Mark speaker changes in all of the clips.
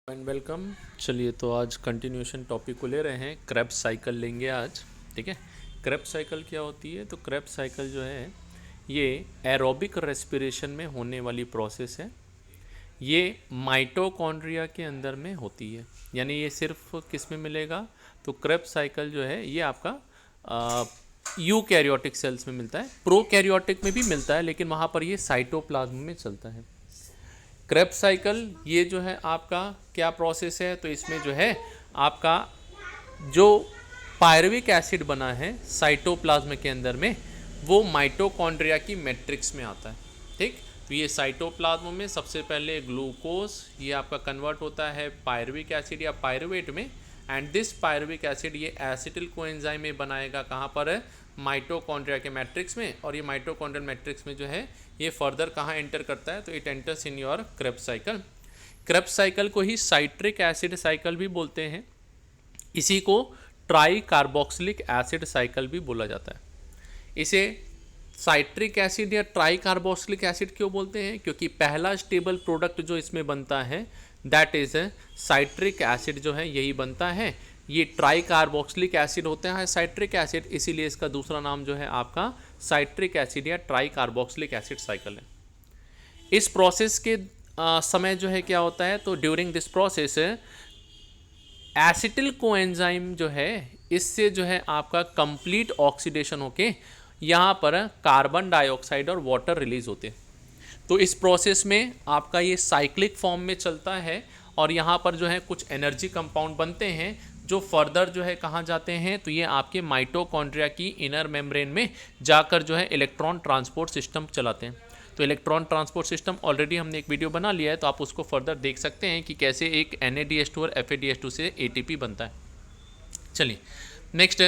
Speaker 1: And welcome. चलिए तो आज कंटिन्यूशन टॉपिक को ले रहे हैं, क्रेब्स साइकिल लेंगे आज। ठीक है, क्रेब्स साइकिल क्या होती है? तो क्रेब्स साइकिल जो है ये एरोबिक रेस्पिरेशन में होने वाली प्रोसेस है। ये माइटोकॉन्ड्रिया के अंदर में होती है, यानी ये सिर्फ किस में मिलेगा? तो क्रेब्स साइकिल जो है ये आपका यूकैरियोटिक सेल्स में मिलता है, प्रोकैरियोटिक में भी मिलता है, लेकिन वहाँ पर ये साइटोप्लाज्म में चलता है। क्रेब्स साइकिल ये जो है आपका क्या प्रोसेस है? तो इसमें जो है आपका जो पायरुविक एसिड बना है साइटोप्लाज्म के अंदर में, वो माइटोकॉन्ड्रिया की मैट्रिक्स में आता है। ठीक, तो ये साइटोप्लाज्म में सबसे पहले ग्लूकोज ये आपका कन्वर्ट होता है पायरुविक एसिड या पायरुवेट में, एंड दिस पायरुविक एसिड ये एसिटिल कोएंजाइम में बनाएगा। कहाँ पर है? माइटोकॉन्ड्रिया के मैट्रिक्स में। और ये माइटोकॉन्ड्रियल मैट्रिक्स में जो है ये फर्दर कहाँ एंटर करता है? तो it enters in your Krebs cycle. Krebs cycle को ही साइट्रिक एसिड साइकिल भी बोलते हैं। इसी को ट्राई कार्बोक्सिलिक एसिड साइकिल भी बोला जाता है। इसे साइट्रिक एसिड या ट्राई कार्बोक्सिलिक एसिड क्यों बोलते हैं? क्योंकि पहला स्टेबल प्रोडक्ट जो इसमें बनता है दैट इज साइट्रिक एसिड जो है यही बनता है। ये ट्राई कार्बोक्सिलिक एसिड होते हैं साइट्रिक एसिड, इसीलिए इसका दूसरा नाम जो है आपका साइट्रिक एसिड या ट्राई कार्बोक्सिलिक एसिड साइकिल है। इस प्रोसेस के समय जो है क्या होता है? तो during this process acetyl coenzyme जो है इससे जो है आपका कंप्लीट ऑक्सीडेशन होके यहाँ पर कार्बन डाइऑक्साइड और वाटर रिलीज होते हैं। तो इस प्रोसेस में आपका ये साइक्लिक फॉर्म में चलता है और यहाँ पर जो है कुछ एनर्जी कंपाउंड बनते हैं जो फर्दर जो है कहाँ जाते हैं? तो ये आपके माइटोकॉन्ड्रिया की इनर मेम्ब्रेन में जाकर जो है इलेक्ट्रॉन ट्रांसपोर्ट सिस्टम चलाते हैं। तो इलेक्ट्रॉन ट्रांसपोर्ट सिस्टम ऑलरेडी हमने एक वीडियो बना लिया है, तो आप उसको फर्दर देख सकते हैं कि कैसे एक NADH2 और FADH2 से ATP बनता है। चलिए नेक्स्ट,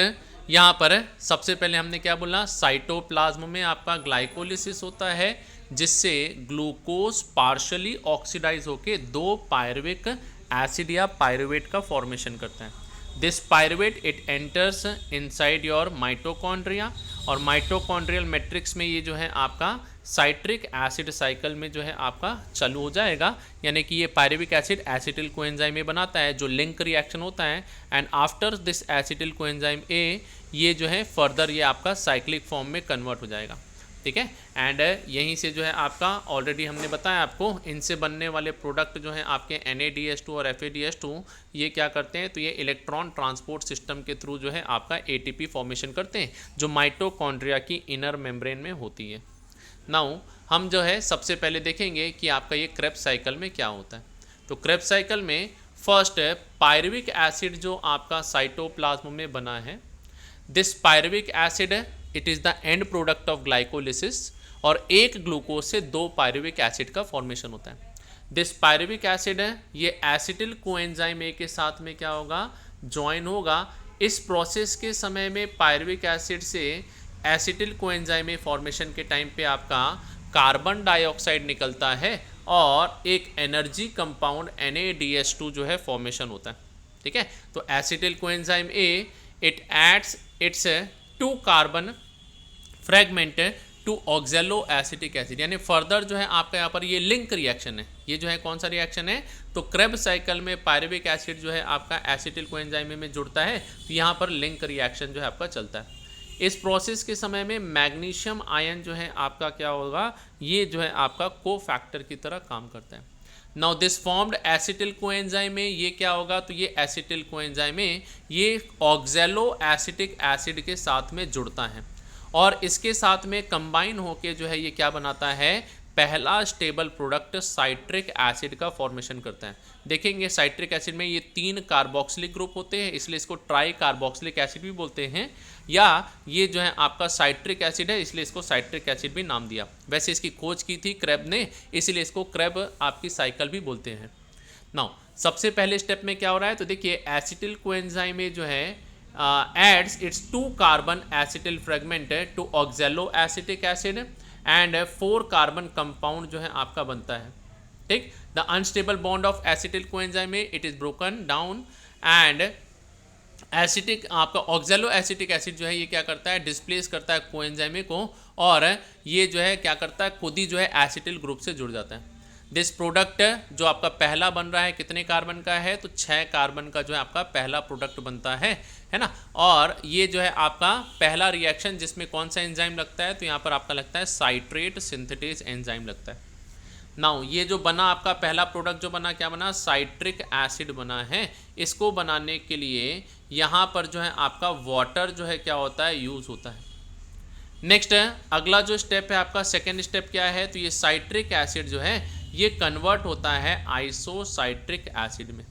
Speaker 1: यहाँ पर सबसे पहले हमने क्या बोला? साइटोप्लाज्म में आपका ग्लाइकोलिसिस होता है जिससे ग्लूकोज पार्शली ऑक्सीडाइज होके दो पायरुविक एसिड या पायरुवेट का फॉर्मेशन करता है। This pyruvate it enters inside your mitochondria, और माइटोकॉन्ड्रियल मैट्रिक्स में ये जो है आपका साइट्रिक एसिड साइकिल में जो है आपका चालू हो जाएगा, यानी कि ये पायरुविक एसिड एसिटिल कोएंजाइम ए बनाता है जो लिंक रिएक्शन होता है, and after this acetyl coenzyme ए ये जो है फर्दर ये आपका साइक्लिक फॉर्म में कन्वर्ट हो जाएगा। ठीक है, एंड यहीं से जो है आपका ऑलरेडी हमने बताया आपको, इनसे बनने वाले प्रोडक्ट जो हैं आपके NADH2 और FADH2 ये क्या करते हैं? तो ये इलेक्ट्रॉन ट्रांसपोर्ट सिस्टम के थ्रू जो है आपका ATP फॉर्मेशन करते हैं जो माइटोकॉन्ड्रिया की इनर मेम्ब्रेन में होती है। नाउ हम जो है सबसे पहले देखेंगे कि आपका ये क्रेब्स साइकिल में क्या होता है। तो क्रेब्स साइकिल में फर्स्ट पायरुविक एसिड जो आपका साइटोप्लाज्म में बना है, this pyruvic acid it is the end product of glycolysis, और एक ग्लूकोज से दो पायरुविक एसिड का फॉर्मेशन होता है। दिस पायरुविक एसिड है ये एसिटिल कोएंजाइम ए के साथ में क्या होगा? ज्वाइन होगा। इस प्रोसेस के समय में पायरुविक एसिड से एसिटिल कोएंजाइम ए फॉर्मेशन के टाइम पे आपका कार्बन डाइऑक्साइड निकलता है और एक एनर्जी कंपाउंड NADH2 जो है फॉर्मेशन होता है। ठीक है, तो acetyl coenzyme A it adds its 2 carbon fragment to oxaloacetic acid, यानी फर्दर जो है आपका यहाँ पर ये लिंक रिएक्शन है। ये जो है कौन सा रिएक्शन है? तो क्रेब्स साइकिल में पायरुविक एसिड जो है आपका एसिटिल कोएंजाइम में जुड़ता है, तो यहाँ पर लिंक रिएक्शन जो है आपका चलता है। इस प्रोसेस के समय में मैग्नीशियम आयन जो है आपका क्या होगा? ये जो है आपका कोफैक्टर की तरह काम करता है। Now this formed acetyl coenzyme में ये क्या होगा? तो ये एसिटिल कोएंजाइम में ये ऑक्जेलो एसिटिक एसिड के साथ में जुड़ता है और इसके साथ में कंबाइन होके जो है ये क्या बनाता है? पहला स्टेबल प्रोडक्ट साइट्रिक एसिड का फॉर्मेशन करता है। देखेंगे साइट्रिक एसिड में ये 3 कार्बोक्सिलिक ग्रुप होते हैं, इसलिए इसको ट्राई कार्बोक्सिलिक एसिड भी बोलते हैं, या ये जो है आपका साइट्रिक एसिड है इसलिए इसको साइट्रिक एसिड भी नाम दिया। वैसे इसकी खोज की थी क्रेब ने, इसीलिए इसको क्रेब आपकी साइकिल भी बोलते हैं। नाउ सबसे पहले स्टेप में क्या हो रहा है? तो देखिए एसिटिल कोएंजाइम में जो है adds its 2 carbon acetyl fragment to oxaloacetic acid and 4 carbon compound जो है आपका बनता है। ठीक, the unstable bond of acetyl coenzyme में it is broken down and acetic आपका ऑक्जेलो एसिटिक एसिड जो है ये क्या करता है? डिस्प्लेस करता है कोएंजाइम को, और ये जो है क्या करता है? खुद ही जो है एसिटिल ग्रुप से जुड़ जाता है। दिस प्रोडक्ट जो आपका पहला बन रहा है कितने कार्बन का है, तो 6 कार्बन का जो है आपका पहला प्रोडक्ट बनता है ना। और ये जो है आपका पहला रिएक्शन जिसमें कौन सा एंजाइम लगता है, तो यहाँ पर आपका लगता है साइट्रेट सिंथेटेज एंजाइम लगता है। नाउ ये जो बना आपका पहला प्रोडक्ट जो बना, क्या बना, साइट्रिक एसिड बना है। इसको बनाने के लिए यहाँ पर जो है आपका वाटर जो है क्या होता है, यूज़ होता है। नेक्स्ट अगला जो स्टेप है आपका, सेकेंड स्टेप क्या है, तो ये साइट्रिक एसिड जो है ये कन्वर्ट होता है आइसोसाइट्रिक एसिड में।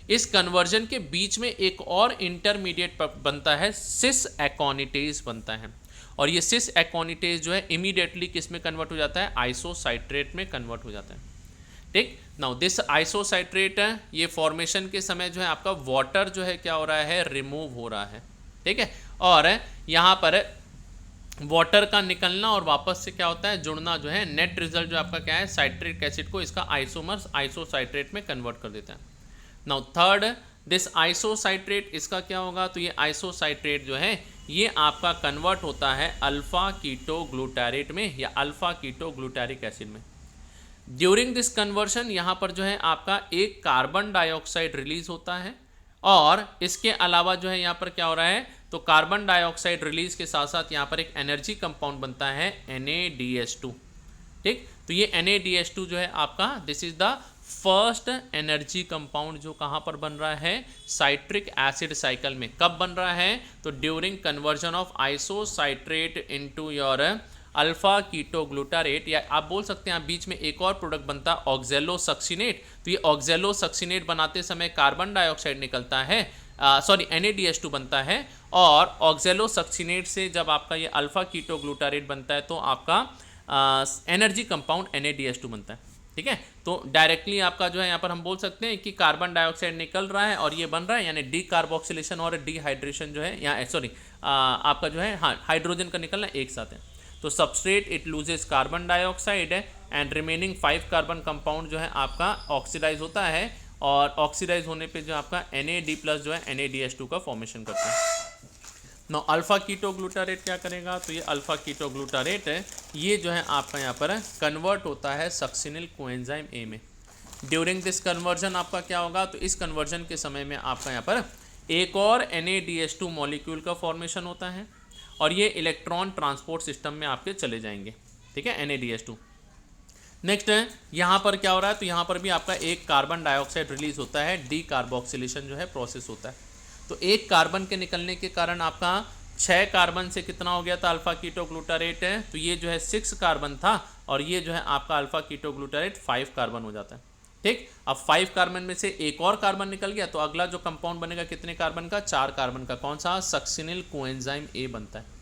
Speaker 1: इस कन्वर्जन के बीच में एक और इंटरमीडिएट बनता है, सिस एकोनिटेज बनता है। और ये सिस एकोनिटेज जो है इमीडिएटली किस में कन्वर्ट हो जाता है, आइसोसाइट्रेट में कन्वर्ट हो जाता है। ठीक, नाउ दिस आइसोसाइट्रेट ये फॉर्मेशन के समय जो है आपका वाटर जो है क्या हो रहा है, रिमूव हो रहा है। ठीक है, और यहाँ पर वाटर का निकलना और वापस से क्या होता है, जुड़ना जो है, नेट रिजल्ट जो आपका क्या है, साइट्रिक एसिड को इसका आइसोमर्स आइसोसाइट्रेट में कन्वर्ट कर देता है। नाउ थर्ड, दिस आइसोसाइट्रेट इसका क्या होगा, तो ये आइसोसाइट्रेट जो है ये आपका कन्वर्ट होता है अल्फा कीटो ग्लूटारेट में या अल्फा कीटो ग्लूटारिक एसिड में। ड्यूरिंग दिस कन्वर्शन यहाँ पर जो है आपका एक कार्बन डाइऑक्साइड रिलीज होता है और इसके अलावा जो है यहाँ पर क्या हो रहा है, तो कार्बन डाइऑक्साइड रिलीज के साथ साथ यहाँ पर एक एनर्जी कंपाउंड बनता है NaDH2। ठीक, तो ये NaDH2 जो है आपका this is the first energy compound जो कहाँ पर बन रहा है, साइट्रिक एसिड साइकिल में। कब बन रहा है, तो during conversion of isocitrate into your alpha ketoglutarate, या आप बोल सकते हैं बीच में एक और प्रोडक्ट बनता है ऑक्जेलोसक्सिनेट। तो ये ऑक्जेलोसक्सिनेट बनाते समय कार्बन डाइऑक्साइड निकलता है, सॉरी NaDH2 बनता है, और ऑक्जेलोसक्सिनेट से जब आपका ये अल्फा कीटोग्लूटारेट बनता है तो आपका एनर्जी कंपाउंड NaDH2 बनता है। ठीक है, तो डायरेक्टली आपका जो है यहाँ पर हम बोल सकते हैं कि कार्बन डाइऑक्साइड निकल रहा है और ये बन रहा है, यानी डी कार्बोक्सिलेशन और डिहाइड्रेशन जो है यहाँ सॉरी आपका जो है, हाँ, हाइड्रोजन का निकलना एक साथ है। तो substrate it loses carbon dioxide and remaining 5 carbon compound जो है आपका ऑक्सीडाइज होता है, और ऑक्सीडाइज होने पे जो आपका NAD+ जो है NaDH2 का फॉर्मेशन करता है। नो अल्फा कीटोग्लूटारेट क्या करेगा, तो ये अल्फा कीटोग्लूटारेट ये जो है आपका यहाँ पर कन्वर्ट होता है सक्सिनिल कोएंजाइम A में। ड्यूरिंग दिस कन्वर्जन आपका क्या होगा, तो इस कन्वर्जन के समय में आपका यहाँ पर एक और NaDH2 मॉलिक्यूल का फॉर्मेशन होता है और ये इलेक्ट्रॉन ट्रांसपोर्ट सिस्टम में आपके चले जाएंगे। ठीक है, NaDH2। नेक्स्ट यहाँ पर क्या हो रहा है, तो यहाँ पर भी आपका एक कार्बन डाइऑक्साइड रिलीज होता है, डी कार्बोक्सिलेशन जो है प्रोसेस होता है। तो एक कार्बन के निकलने के कारण आपका 6 कार्बन से कितना हो गया था, अल्फा कीटोग्लूटारेट है, तो ये जो है 6 कार्बन था और ये जो है आपका अल्फा कीटोग्लूटारेट 5 कार्बन हो जाता है। ठीक, अब 5 कार्बन में से एक और कार्बन निकल गया तो अगला जो कंपाउंड बनेगा कितने कार्बन का, 4 कार्बन का, कौन सा, सक्सिनिल कोएंजाइम A बनता है।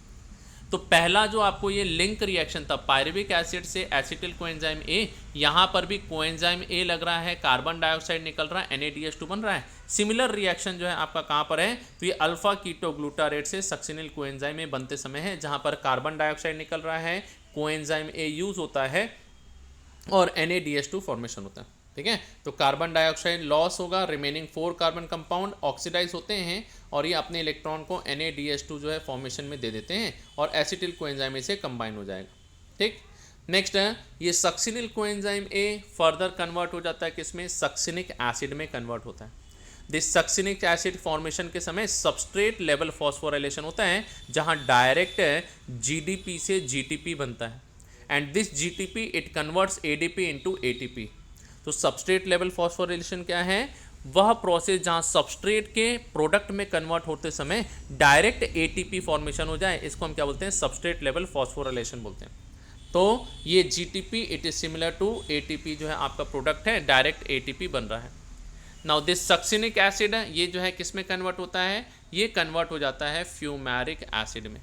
Speaker 1: तो पहला जो आपको ये लिंक रिएक्शन था पायरुविक एसिड से एसिटिल कोएंजाइम A, यहाँ पर भी कोएंजाइम A लग रहा है, कार्बन डाइऑक्साइड निकल रहा है, NaDH2 बन रहा है। सिमिलर रिएक्शन जो है आपका कहाँ पर है, तो ये अल्फा कीटोग्लूटारेट से सक्सिनिल कोएंजाइम A बनते समय है, जहाँ पर कार्बन डाइऑक्साइड निकल रहा है, कोएंजाइम A यूज होता है और NaDH2 फॉर्मेशन होता है। ठीक है, तो कार्बन डाइऑक्साइड लॉस होगा, रिमेनिंग 4 कार्बन कंपाउंड ऑक्सीडाइज होते हैं और ये अपने इलेक्ट्रॉन को NaDH2 जो है फॉर्मेशन में दे देते हैं और एसिटिल कोएंजाइम से कंबाइन हो जाएगा। ठीक, नेक्स्ट है ये succinyl coenzyme A further convert हो जाता है किसमें, सक्सिनिक एसिड में कन्वर्ट होता है। दिस सक्सिनिक एसिड फॉर्मेशन के समय सबस्ट्रेट लेवल फॉस्फोराइलेशन होता है, जहाँ डायरेक्ट GDP से GTP बनता है and this GTP it converts ADP into ATP। तो सबस्ट्रेट लेवल फॉस्फोराइलेशन क्या है, वह प्रोसेस जहाँ सबस्ट्रेट के प्रोडक्ट में कन्वर्ट होते समय डायरेक्ट ATP फॉर्मेशन हो जाए, इसको हम क्या बोलते हैं, सबस्ट्रेट लेवल फॉस्फोराइलेशन बोलते हैं। तो ये GTP it is similar to ATP जो है आपका प्रोडक्ट है, डायरेक्ट ATP बन रहा है। नाउ दिस सक्सिनिक एसिड ये जो है किस में कन्वर्ट होता है, ये कन्वर्ट हो जाता है फ्यूमेरिक एसिड में।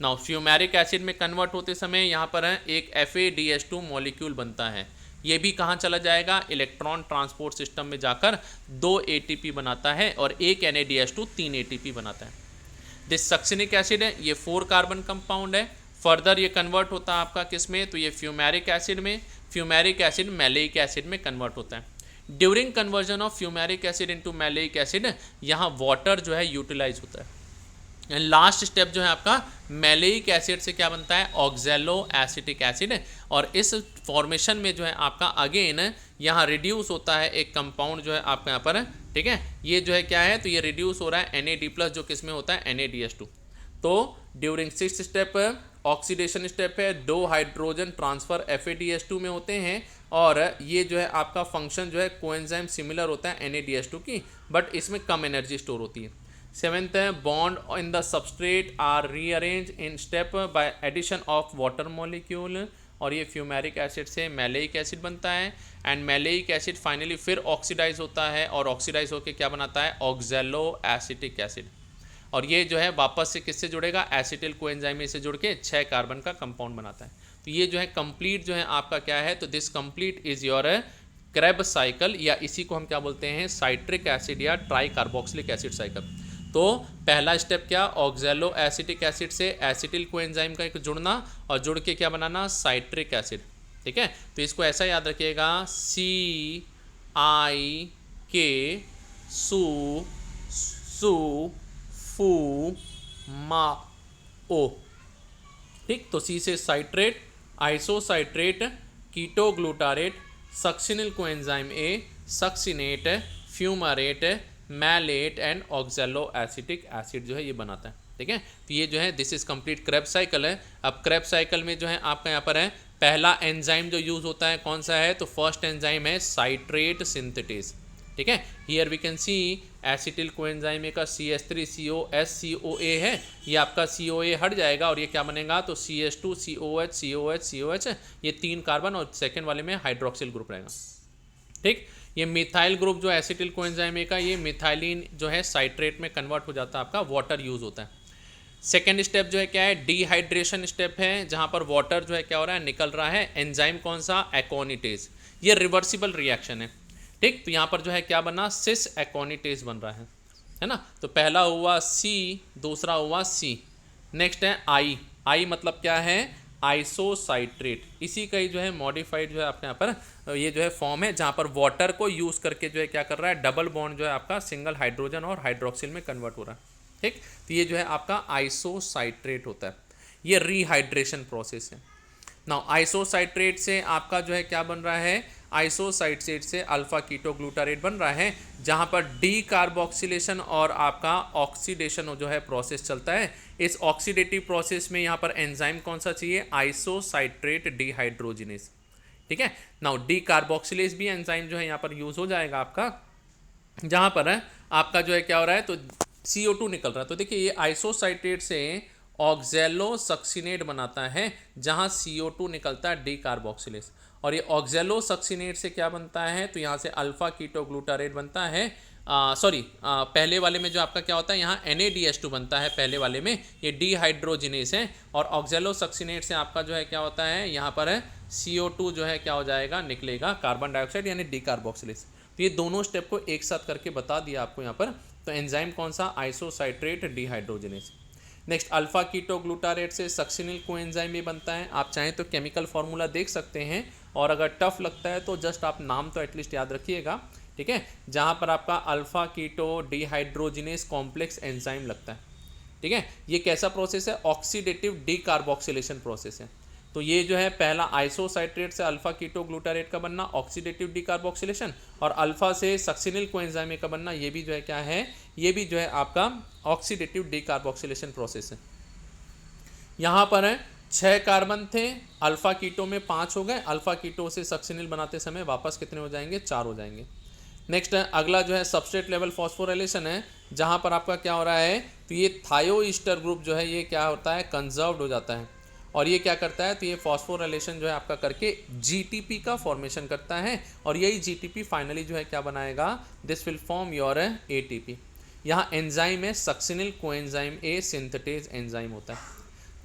Speaker 1: नाउ फ्यूमेरिक एसिड में कन्वर्ट होते समय यहाँ पर एक FADH2 मॉलिक्यूल बनता है, ये भी कहाँ चला जाएगा, इलेक्ट्रॉन ट्रांसपोर्ट सिस्टम में जाकर 2 ATP बनाता है और एक NaDH2 3 ATP बनाता है। दिस सक्सिनिक एसिड है ये 4 कार्बन कंपाउंड है, फर्दर ये कन्वर्ट होता है आपका किस में, तो ये फ्यूमेरिक एसिड में, फ्यूमेरिक एसिड मैलेइक एसिड में कन्वर्ट होता है। During conversion of fumaric acid into maleic acid यहाँ वाटर जो है यूटिलाइज होता है एंड लास्ट स्टेप जो है आपका मैलेइक एसिड से क्या बनता है, ऑक्जेलो एसिटिक एसिड। और इस फॉर्मेशन में जो है आपका अगेन यहाँ रिड्यूस होता है एक कंपाउंड जो है आपका यहाँ पर, ठीक है। ये जो है क्या है, तो ये रिड्यूस हो रहा है NAD+ जो किस में होता है, NADH2। तो during 6th step oxidation step है, 2 हाइड्रोजन ट्रांसफर FADH2 में होते हैं। और ये जो है आपका फंक्शन जो है कोएंजाइम सिमिलर होता है NADH2 की, बट इसमें कम एनर्जी स्टोर होती है। 7th है bond in the substrate are rearrange in step by addition of water molecule. और ये फ्यूमेरिक एसिड से मैलेइक एसिड बनता है। एंड मैलेइक एसिड फाइनली फिर ऑक्सीडाइज होता है और ऑक्सीडाइज होकर क्या बनाता है, ऑक्जेलो एसिटिक एसिड। और ये जो है वापस से किससे जुड़ेगा, एसिटिल कोएंजाइम से जुड़ के 6 कार्बन का कंपाउंड बनाता है। तो ये जो है कंप्लीट जो है आपका क्या है, तो this complete is your Krebs cycle, या इसी को हम क्या बोलते हैं, साइट्रिक एसिड या ट्राई कार्बोक्सिलिक एसिड साइकिल। तो पहला स्टेप क्या, ऑक्जेलो एसिटिक एसिड से एसिटिल कोएंजाइम का एक जुड़ना और जुड़ के क्या बनाना, साइट्रिक एसिड, ठीक है। तो इसको ऐसा याद रखिएगा, CIK सू फू मा ओ, ठीक। तो सी से citrate, isocitrate, ketoglutarate, succinyl coenzyme A, succinate, fumarate, malate and oxaloacetic acid जो है ये बनाता है, ठीक है। तो ये जो है this is complete Krebs cycle है। अब क्रेब्स साइकिल में जो है आपका यहाँ पर है पहला एंजाइम जो यूज होता है कौन सा है, तो फर्स्ट एंजाइम है साइट्रेट सिंथेटेज, ठीक है। Here we can see acetyl coenzyme का CH3COS COA है, ये आपका COA हट जाएगा और ये क्या बनेगा, तो CH2 COH COH COH, ये 3 कार्बन और सेकेंड वाले में हाइड्रोक्सिल ग्रुप रहेगा, ठीक। ये मिथाइल ग्रुप जो एसिटिल कोएंजाइम का, ये मिथाइलिन जो है साइट्रेट में कन्वर्ट हो जाता है, आपका वाटर यूज होता है। सेकेंड स्टेप जो है क्या है, डिहाइड्रेशन स्टेप है, जहां पर वाटर जो है क्या हो रहा है, निकल रहा है। एंजाइम कौन सा, एकोनिटेज। ये रिवर्सिबल रिएक्शन है, ठीक। तो यहाँ पर जो है क्या बना, सिस एकोनिटेज बन रहा है ना। तो पहला हुआ C, दूसरा हुआ C। नेक्स्ट है I मतलब क्या है, आइसोसाइट्रेट। इसी का ही जो है मॉडिफाइड जो है आपके यहाँ पर ये जो है फॉर्म है, जहाँ पर वाटर को यूज़ करके जो है क्या कर रहा है, डबल बॉन्ड जो है आपका सिंगल हाइड्रोजन और हाइड्रोक्सिल में कन्वर्ट हो रहा है, ठीक। तो ये जो है आपका आइसोसाइट्रेट होता है, ये रीहाइड्रेशन प्रोसेस है। नाउ आइसोसाइट्रेट से आपका जो है क्या बन रहा है, आइसोसाइट्रेट से अल्फा कीटोग्लूटारेट बन रहा है, जहां पर डी कार्बोक्सिलेशन और आपका ऑक्सीडेशन जो है प्रोसेस चलता है। इस ऑक्सीडेटिव प्रोसेस में यहाँ पर एंजाइम कौन सा चाहिए, आइसोसाइट्रेट डिहाइड्रोजिनेस, ठीक है। नाउ डी कार्बोक्सिलेज भी एंजाइम जो है यहाँ पर यूज हो जाएगा आपका, जहां पर है आपका जो है क्या हो रहा है, तो CO2 निकल रहा है। तो देखिए ये आइसोसाइट्रेट से ऑक्जेलो सक्सिनेट बनाता है, जहां CO2 निकलता है डी कार्बोक्सिलेज। और ये ऑक्जेलो सक्सिनेट से क्या बनता है, तो यहाँ से अल्फा कीटोग्लूटारेट बनता है। पहले वाले में जो आपका क्या होता है, यहाँ NADH2 बनता है पहले वाले में, ये डिहाइड्रोजिनेस है। और ऑक्जेलो सक्सिनेट से आपका जो है क्या होता है, यहाँ पर है CO2 जो है क्या हो जाएगा, निकलेगा कार्बन डाइऑक्साइड यानी डी कार्बोक्सिलेज। तो ये दोनों स्टेप को एक साथ करके बता दिया आपको यहाँ पर। तो एंजाइम कौन सा, आइसोसाइट्रेट डिहाइड्रोजिनेस। नेक्स्ट अल्फा कीटोग्लूटारेट से सक्सिनिल कोएंजाइम भी बनता है। आप चाहें तो केमिकल फार्मूला देख सकते हैं, और अगर टफ लगता है तो जस्ट आप नाम तो एटलीस्ट याद रखिएगा, ठीक है। जहां पर आपका alpha keto dehydrogenase complex enzyme लगता है, ठीक है। ये कैसा प्रोसेस है, ऑक्सीडेटिव डीकार्बोक्सिलेशन प्रोसेस है। तो ये जो है पहला आइसोसाइट्रेट से अल्फा कीटोग्लूटारेट का बनना, ऑक्सीडेटिव डीकार्बोक्सिलेशन, और अल्फा से सक्सिनिल कोएंजाइम का बनना, ये भी जो है क्या है, ये भी जो है आपका ऑक्सीडेटिव डीकार्बोक्सिलेशन प्रोसेस है। यहाँ पर है 6 कार्बन थे, अल्फा कीटो में 5 हो गए, अल्फा कीटो से सक्सिनिल बनाते समय वापस कितने हो जाएंगे, 4 हो जाएंगे। नेक्स्ट है अगला जो है सबस्ट्रेट लेवल फॉस्फोराइलेशन है, जहाँ पर आपका क्या हो रहा है, तो ये थायोईस्टर ग्रुप जो है ये क्या होता है, कंजर्व्ड हो जाता है। और ये क्या करता है, तो ये फॉस्फोराइलेशन जो है आपका करके GTP का फॉर्मेशन करता है, और यही GTP फाइनली जो है क्या बनाएगा, this will form your ATP। यहाँ एंजाइम है succinyl coenzyme A synthetase enzyme होता है।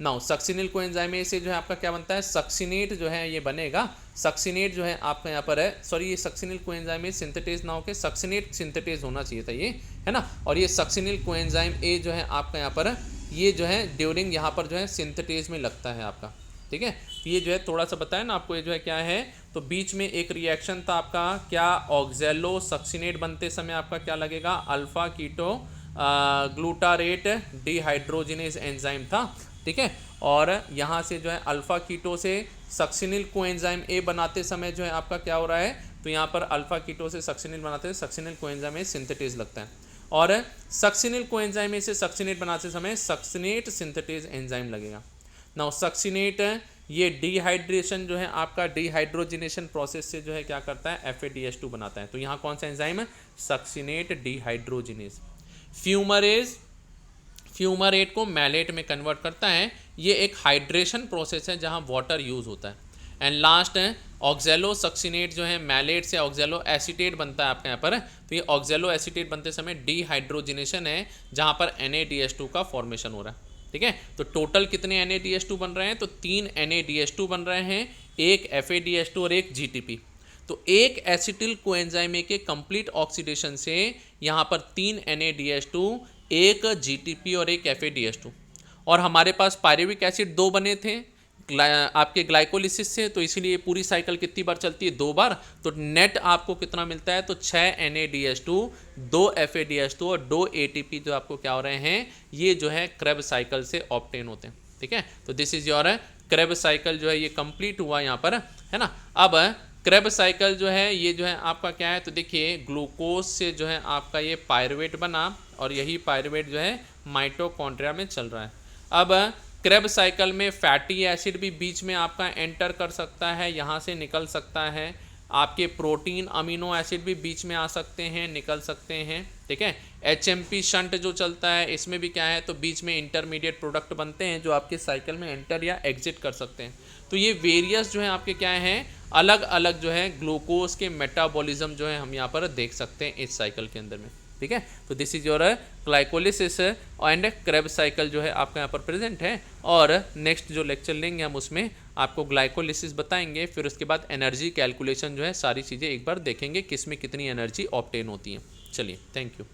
Speaker 1: नाउ सक्सिनिल कोएंजाइम A से जो है आपका क्या बनता है, सक्सिनेट जो है ये बनेगा। सक्सिनेट जो है आपका यहाँ पर है, सॉरी ये सक्सिनिल कोएंजाइम A सिंथेटेज ना होकर सक्सिनेट सिंथेटेज होना चाहिए था ये, है ना। और ये सक्सिनिल कोएंजाइम A जो है आपका यहाँ पर ये जो है ड्यूरिंग यहाँ पर जो है सिंथेटेज में लगता है आपका, ठीक है। तो ये जो है थोड़ा सा बताया ना आपको, ये जो है क्या है, तो बीच में एक रिएक्शन था आपका क्या, ऑक्जेलो सक्सिनेट बनते समय आपका क्या लगेगा, alpha keto glutarate dehydrogenase enzyme था, ठीक है। और यहाँ से जो है अल्फा कीटो से सक्सिनिल कोएंजाइम ए बनाते समय जो है आपका क्या हो रहा है, तो यहाँ पर अल्फा कीटो से सक्सिनिल बनाते हैं, सक्सिनिल कोएंजाइम ए सिंथेटेज लगता है, और सक्सिनिल कोएंजाइम ए से सक्सिनेट बनाते समय सक्सिनेट सिंथेटेज एंजाइम लगेगा। नाउ सक्सिनेट ये डिहाइड्रेशन जो है आपका डिहाइड्रोजिनेशन प्रोसेस से जो है क्या करता है, FADH2 बनाता है। तो यहाँ कौन सा एंजाइम है, सक्सिनेट डिहाइड्रोजिनेज। फ्यूमरेट को मैलेट में कन्वर्ट करता है, ये एक हाइड्रेशन प्रोसेस है जहाँ वाटर यूज होता है। एंड लास्ट है ऑक्जेलो सक्सिनेट जो है मैलेट से ऑक्जेलो एसीटेट बनता है आपके यहाँ पर। तो ये ऑक्जेलो एसीटेट बनते समय डिहाइड्रोजिनेशन है जहाँ पर NADH2 का फॉर्मेशन हो रहा है, ठीक है। तो टोटल कितने NADH2 बन रहे हैं, तो 3 NADH2 बन रहे हैं, एक FADH2 और एक GTP। तो एक एसिटिल कोएंजाइम के कंप्लीट ऑक्सीडेशन से यहाँ पर 3 NADH2, एक GTP और एक FADH2। और हमारे पास पायरुविक एसिड 2 बने थे आपके ग्लाइकोलिसिस से, तो इसीलिए पूरी साइकिल कितनी बार चलती है, 2 बार। तो नेट आपको कितना मिलता है, तो 6 NADH2, 2 FADH2 और 2 ATP जो आपको क्या हो रहे हैं, ये जो है क्रेब्स साइकिल से ऑब्टेन होते हैं, ठीक है। तो this is your Krebs cycle जो है ये कंप्लीट हुआ यहाँ पर, है ना। अब क्रेब्स साइकिल जो है ये जो है आपका क्या है, तो देखिए ग्लूकोज से जो है आपका ये पायरुवेट बना और यही पायरुवेट जो है माइटोकॉन्ड्रिया में चल रहा है। अब क्रेब्स साइकिल में फैटी एसिड भी बीच में आपका एंटर कर सकता है, यहाँ से निकल सकता है। आपके प्रोटीन अमीनो एसिड भी बीच में आ सकते हैं, निकल सकते हैं, ठीक है। HMP शंट जो चलता है इसमें भी क्या है, तो बीच में इंटरमीडिएट प्रोडक्ट बनते हैं जो आपके साइकिल में एंटर या एग्जिट कर सकते हैं। तो ये वेरियस जो है आपके क्या हैं, अलग अलग जो है ग्लूकोज के मेटाबॉलिज्म जो है हम यहाँ पर देख सकते हैं इस साइकिल के अंदर में, ठीक है। तो this is your glycolysis and Krebs cycle जो है आपका यहाँ पर प्रेजेंट है। और नेक्स्ट जो लेक्चर लेंगे हम उसमें आपको ग्लाइकोलिसिस बताएंगे, फिर उसके बाद एनर्जी कैलकुलेशन जो है सारी चीज़ें एक बार देखेंगे किस में कितनी एनर्जी ऑब्टेन होती है। चलिए, थैंक यू।